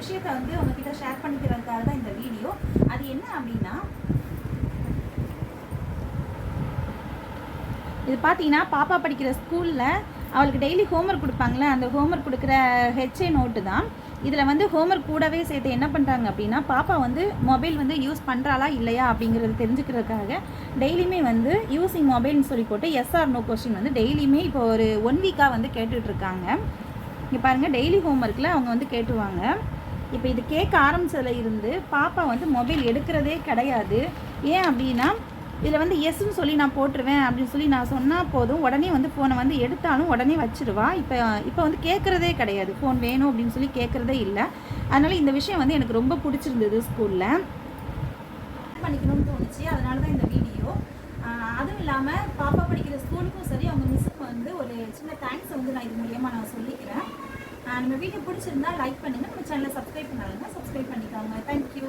விஷயத்தை வந்து உங்ககிட்ட ஷேர் பண்ணிக்கிறதுக்காக தான் இந்த வீடியோ. அது என்ன அப்படின்னா, இது பார்த்தீங்கன்னா பாப்பா படிக்கிற ஸ்கூலில் அவளுக்கு டெய்லி ஹோம்ஒர்க் கொடுப்பாங்களே, அந்த ஹோம்ஒர்க் கொடுக்குற ஹெச்ஏ நோட்டு தான். இதில் வந்து ஹோம்ஒர்க் கூடவே சேர்த்து என்ன பண்ணுறாங்க அப்படின்னா, பாப்பா வந்து மொபைல் வந்து யூஸ் பண்ணுறாளா இல்லையா அப்படிங்கிறது தெரிஞ்சுக்கிறதுக்காக டெய்லியுமே வந்து யூஸிங் மொபைல்னு சொல்லி போட்டு எஸ்ஆர் நோ கொஸ்டின் வந்து டெய்லியுமே இப்போ ஒரு 1 வீக்காக வந்து கேட்டுட்ருக்காங்க. இங்கே பாருங்கள், டெய்லி ஹோம்ஒர்க்கில் அவங்க வந்து கேட்டுருவாங்க. இப்போ இது கேட்க ஆரம்பித்ததில் இருந்து பாப்பா வந்து மொபைல் எடுக்கிறதே கிடையாது. ஏன் அப்படின்னா, இதில் வந்து எஸ்ன்னு சொல்லி நான் போட்டுருவேன் அப்படின்னு சொல்லி நான் சொன்னால் போதும், உடனே வந்து ஃபோனை வந்து எடுத்தாலும் உடனே வச்சிருவா. இப்போ வந்து கேட்குறதே கிடையாது, ஃபோன் வேணும் அப்படின்னு சொல்லி கேட்குறதே இல்லை. அதனால் இந்த விஷயம் வந்து எனக்கு ரொம்ப பிடிச்சிருந்தது. ஸ்கூலில் பண்ணிக்கணும்னு தோணுச்சு, அதனால தான் இந்த வீடியோ. அதுவும் இல்லாமல் பாப்பா படிக்கிற ஸ்கூலுக்கும் சரி, அவங்க மிஸ்ஸுக்கு வந்து ஒரு சின்ன தேங்க்ஸ் வந்து நான் இது மூலியமாக நான் சொல்லிக்கிறேன். நம்ம வீடியோ பிடிச்சிருந்தா லைக் பண்ணுங்கள், நம்ம சேனலை சப்ஸ்கிரைப் பண்ணாலுங்க சப்ஸ்கிரைப் பண்ணிக்கோங்க. தேங்க்யூ.